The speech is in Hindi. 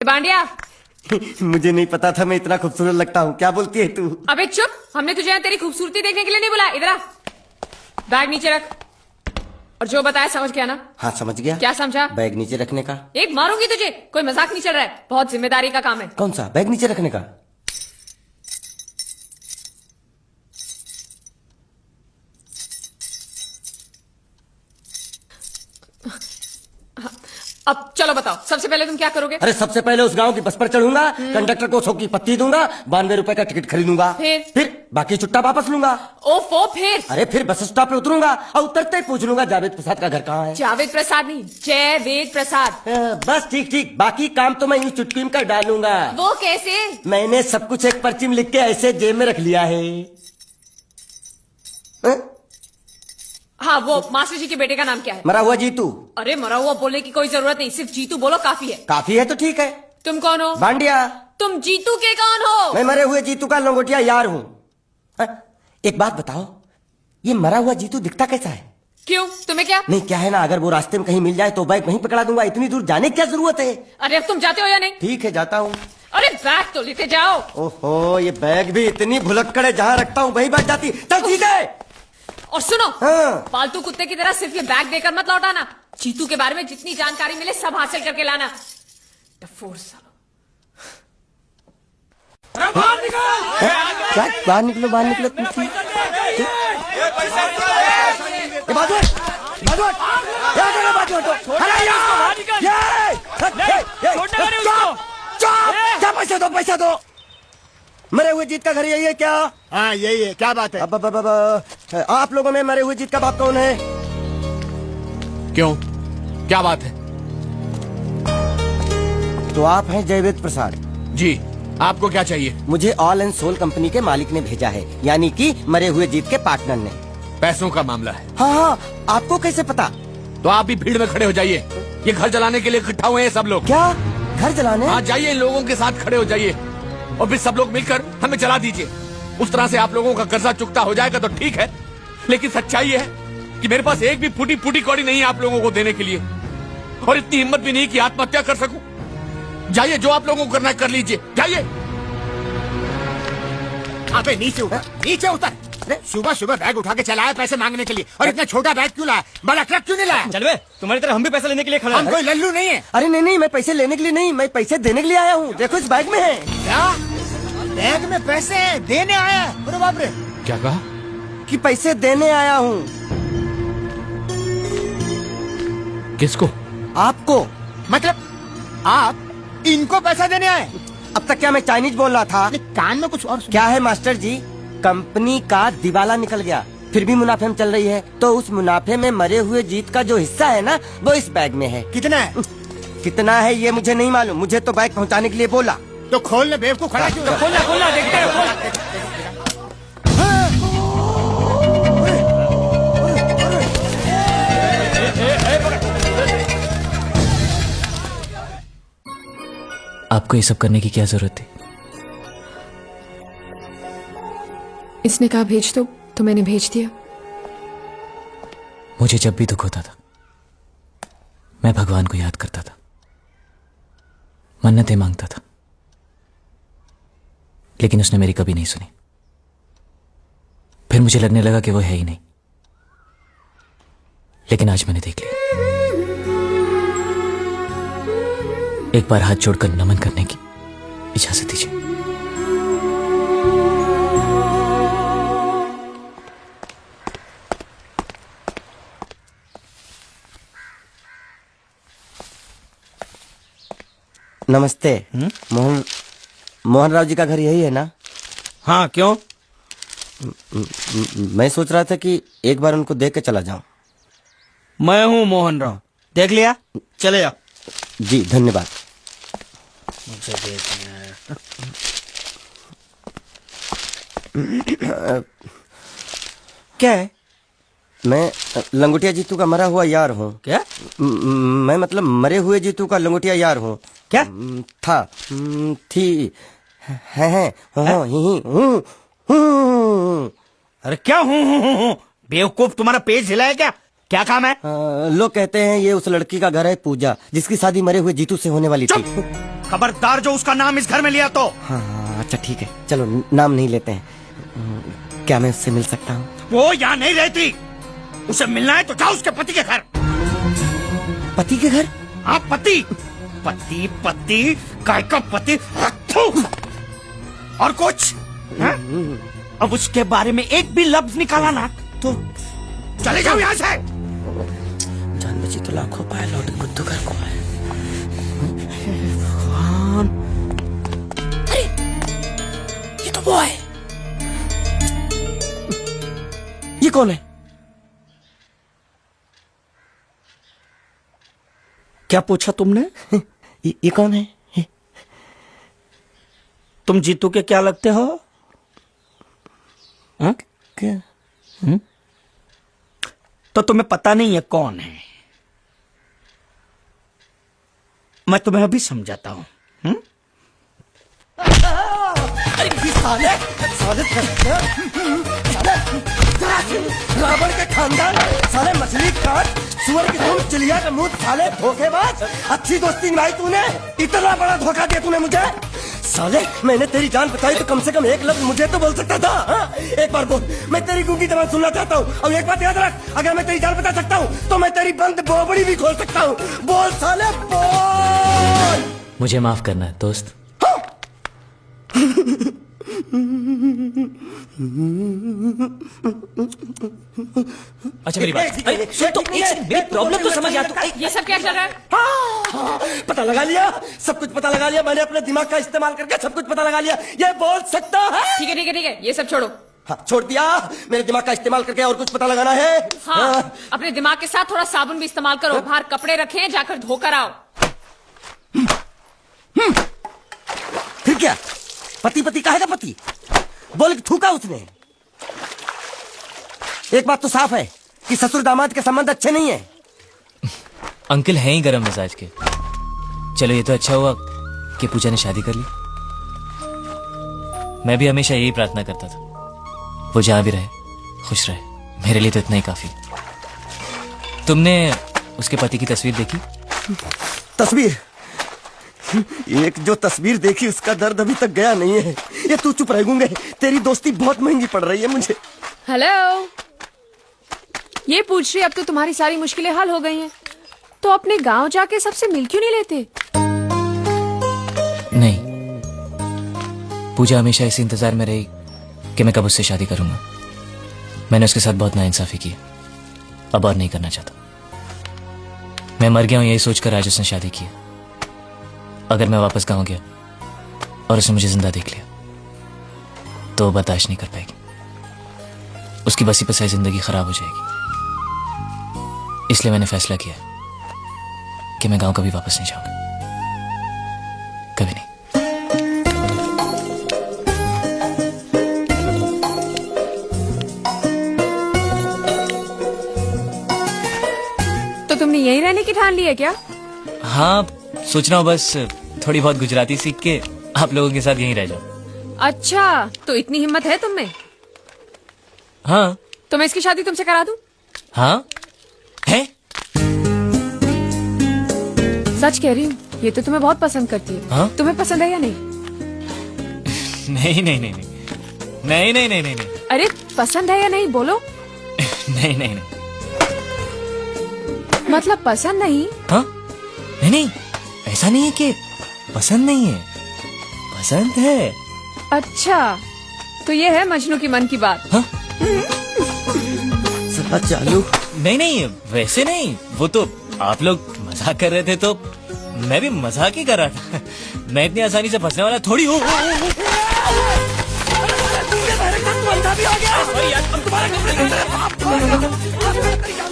बांडिया। मुझे नहीं पता था मैं इतना खूबसूरत लगता हूँ। क्या बोलती है तू? अबे चुप, हमने तुझे यहाँ तेरी खूबसूरती देखने के लिए नहीं बुलाया। इधर आ, बैग नीचे रख और जो बताया समझ गया ना? हाँ समझ गया। क्या समझा? बैग नीचे रखने का। एक मारूंगी तुझे, कोई मजाक नहीं चल रहा है, बहुत जिम्मेदारी का काम है। कौन सा? बैग नीचे रखने का। अब चलो बताओ, सबसे पहले तुम क्या करोगे? अरे सबसे पहले उस गांव की बस पर चढ़ूंगा, कंडक्टर को 100 की पत्ती दूंगा, 92 रुपए का टिकट खरीदूंगा। फिर बाकी छुट्टा वापस लूंगा। ओफो, फिर? अरे फिर बस स्टॉप पे उतरूंगा और उतरते ही पूछ लूंगा जावेद प्रसाद का घर कहाँ है। जावेद प्रसाद नहीं, जयवेद प्रसाद। बस ठीक ठीक, बाकी काम तो मैं यूं चुटकी में कर डालूंगा। वो कैसे? मैंने सब कुछ एक पर्ची में लिख के ऐसे जेब में रख लिया है। हाँ, वो मास्टर जी के बेटे का नाम क्या है? मरा हुआ जीतू। अरे मरा हुआ बोलने की कोई जरूरत नहीं, सिर्फ जीतू बोलो काफी है। काफी है तो ठीक है। तुम कौन हो? बांडिया। तुम जीतू के कौन हो? मैं मरे हुए जीतू का लंगोटिया यार हूँ। एक बात बताओ, ये मरा हुआ जीतू दिखता कैसा है? क्यों, तुम्हें क्या? नहीं क्या है ना, अगर वो रास्ते में कहीं मिल जाए तो बाइक वहीं पकड़ा दूंगा। इतनी दूर जाने की क्या जरूरत है? अरे अब तुम जाते हो या नहीं? ठीक है जाता हूँ। अरे बैग तो लेते जाओ। ओहो, ये बैग भी इतनी भुलक्कड़ है, जहाँ रखता हूँ वही बात जाती। चल ठीक है। और सुनो, हाँ। पालतू कुत्ते की तरह सिर्फ ये बैग देकर मत लौटाना। जीतू के बारे में जितनी जानकारी मिले सब हासिल करके लाना। डफोर सालो। बाहर निकलो बाहर निकलो। पैसा दो। मरे हुए जीत का घर यही है क्या? हाँ यही है। क्या बात है? अब आप लोगों में मरे हुए जीत का बाप कौन है? क्यों, क्या बात है? तो आप हैं जयवेद प्रसाद जी, आपको क्या चाहिए? मुझे ऑल एंड सोल कंपनी के मालिक ने भेजा है, यानी कि मरे हुए जीत के पार्टनर ने। पैसों का मामला है। हाँ हाँ, आपको कैसे पता? तो आप भी भीड़ में खड़े हो जाइए। ये घर जलाने के लिए इकट्ठा हुए हैं सब लोग। क्या घर जलाने? हाँ जाइए, इन लोगों के साथ खड़े हो जाइए और फिर सब लोग मिलकर हमें जला दीजिए। उस तरह से आप लोगों का कर्जा चुकता हो जाएगा तो ठीक है, लेकिन सच्चाई है कि मेरे पास एक भी फूटी फूटी कौड़ी नहीं है आप लोगों को देने के लिए, और इतनी हिम्मत भी नहीं कि आत्महत्या कर सकूं। जाइए, जो आप लोगों को करना है कर लीजिए, जाइए। अबे नीचे उतर, नीचे उतर। सुबह सुबह बैग उठा के चला है पैसे मांगने के लिए, और इतना छोटा बैग क्यों लाया? बड़ा ट्रक क्यों नहीं लाया? चल बे, तुम्हारी तरह हम भी पैसे लेने के लिए खड़े हैं। हम कोई लल्लू नहीं है। अरे नहीं नहीं, मैं पैसे लेने के लिए नहीं, मैं पैसे देने के लिए आया हूँ। देखो इस बैग में है। क्या बैग में पैसे देने आया? अरे बाप रे, क्या कहा? कि पैसे देने आया हूँ। किसको? आपको। मतलब आप इनको पैसा देने आए? अब तक क्या मैं चाइनीज बोल रहा था? कान में कुछ और क्या है मास्टर जी, कंपनी का दिवाला निकल गया, फिर भी मुनाफे में चल रही है, तो उस मुनाफे में मरे हुए जीत का जो हिस्सा है ना, वो इस बैग में है। कितना है? कितना है ये मुझे नहीं मालूम, मुझे तो बैग पहुंचाने के लिए बोला। तो खोल ले, बेवकूफ खड़ा क्यों? खोलना देखते हैं। आपको ये सब करने की क्या जरूरत थी? इसने कहा भेज दो तो मैंने भेज दिया। मुझे जब भी दुख होता था मैं भगवान को याद करता था, मन्नतें मांगता था, लेकिन उसने मेरी कभी नहीं सुनी। फिर मुझे लगने लगा कि वो है ही नहीं, लेकिन आज मैंने देख लिया। एक बार हाथ जोड़कर नमन करने की इजाजत दीजिए। नमस्ते। मोहन राव जी का घर यही है ना? हाँ क्यों? मैं सोच रहा था कि एक बार उनको देख के चला जाऊं। मैं हूँ मोहन राव, देख लिया, चले जाओ। जी धन्यवाद। मुझे देखना है। क्या है? मैं लंगोटिया जीतू का मरा हुआ यार हूँ। क्या? मैं मतलब मरे हुए जीतू का लंगोटिया यार हूँ। क्या? था, थी, है, हूँ। अरे क्या हूँ? बेवकूफ, तुम्हारा पेज हिला है क्या? क्या काम है? लोग कहते हैं ये उस लड़की का घर है पूजा, जिसकी शादी मरे हुए जीतू से होने वाली थी। खबरदार जो उसका नाम इस घर में लिया तो। हाँ अच्छा ठीक है, चलो नाम नहीं लेते हैं। क्या मैं उससे मिल सकता हूँ? वो यहाँ नहीं रहती। उसे मिलना है तो जाओ उसके पति के घर। पति के घर? हाँ पति पति पति काय का पति। थू। और कुछ हाँ? अब उसके बारे में एक भी लफ्ज निकाला ना तो चले जाओ यहाँ से। जान बची तो लाखों पाए, लौट बुद्धू घर को आए। अरे ये तो वो है। ये कौन है? क्या पूछा तुमने? ये कौन है? तुम जीतू के क्या लगते हो? हाँ? क्या? तो तुम्हें पता नहीं है कौन है? मैं तुम्हें अभी समझाता हूं। साले साले रावण के खानदान, साले मछली काट, सुअर की तुम, चिड़िया का मुंह, साले धोखेबाज। अच्छी दोस्ती निभाई तूने, इतना बड़ा धोखा दिया तूने मुझे। साले मैंने तेरी जान बचाई तो कम से कम एक लफ्ज मुझे तो बोल सकता था। हाँ? एक बार बोल, मैं तेरी गूंगी जबान सुनना चाहता हूँ। और एक बात याद रख, अगर मैं तेरी जान बचा सकता हूँ तो मैं तेरी बंद बोबड़ी भी खोल सकता हूँ। बोल साले बोल। मुझे माफ करना है दोस्त। अच्छा मेरी बात, अरे सुन तो, एक सेकंड, मेरी प्रॉब्लम तो समझ आ तू। ये सब क्या चल रहा है? हाँ, पता लगा लिया, सब कुछ पता लगा लिया मैंने, अपने दिमाग का इस्तेमाल करके सब कुछ पता लगा लिया। ये बोल सकता है? ठीक है ठीक है ठीक है, ये सब छोड़ो। हाँ, छोड़ दिया। मेरे दिमाग का इस्तेमाल करके और कुछ पता लगाना है? हाँ, अपने दिमाग के साथ थोड़ा साबुन भी इस्तेमाल करो। बाहर कपड़े रखें, जाकर धोकर आओ। फिर क्या? पति पति कहेगा पति? बोल के थूका उसने। एक बात तो साफ है कि ससुर दामाद के संबंध अच्छे नहीं है। अंकल हैं ही गरम मिजाज के। चलो ये तो अच्छा हुआ कि पूजा ने शादी कर ली। मैं भी हमेशा यही प्रार्थना करता था, वो जहां भी रहे खुश रहे, मेरे लिए तो इतना ही काफी। तुमने उसके पति की तस्वीर देखी? तस्वीर? एक जो तस्वीर देखी उसका दर्द अभी तक गया नहीं है। ये तू चुप रह गूंगे, तेरी दोस्ती बहुत महंगी पड़ रही है मुझे। हेलो, ये पूछ रही अब तो तुम्हारी सारी मुश्किलें हल हो गई हैं, तो अपने गांव जाके सबसे मिल क्यों नहीं लेते? नहीं, पूजा हमेशा इसी इंतजार में रही कि मैं कब उससे शादी करूंगा। मैंने उसके साथ बहुत नाइंसाफी की, अब और नहीं करना चाहता। मैं मर गया हूं यही सोचकर आज उसने शादी की। अगर मैं वापस गांव गया और उसने मुझे जिंदा देख लिया तो वो बर्दाश्त नहीं कर पाएगी। उसकी बसी बसाई जिंदगी खराब हो जाएगी। इसलिए मैंने फैसला किया कि मैं गांव कभी वापस नहीं जाऊंगा, कभी नहीं। तो तुमने यहीं रहने की ठान ली है क्या? हाँ, सोच रहा हूँ बस थोड़ी बहुत गुजराती सीख के आप लोगों के साथ यहीं रह जाओ। अच्छा, तो इतनी हिम्मत है तुम में? हाँ तो मैं इसकी शादी तुमसे करा दूं? हाँ है। सच कह रही हूँ, ये तो तुम्हें बहुत पसंद करती है। हाँ? तुम्हें पसंद है या नहीं? नहीं नहीं नहीं नहीं नहीं नहीं नहीं नहीं नहीं अरे पसंद है या नहीं बोलो? नहीं नहीं नहीं। मतलब पसंद नहीं? हाँ नहीं नहीं, ऐसा नहीं है कि पसंद नहीं है, पसंद है। अच्छा, तो ये है मजनू की मन की बात। हाँ? सदा चालू। नहीं नहीं, वैसे नहीं, वो तो आप लोग मजाक कर रहे थे तो मैं भी मजाक ही कर रहा था। मैं इतनी आसानी से फंसने वाला थोड़ी हूँ। भी हो गया।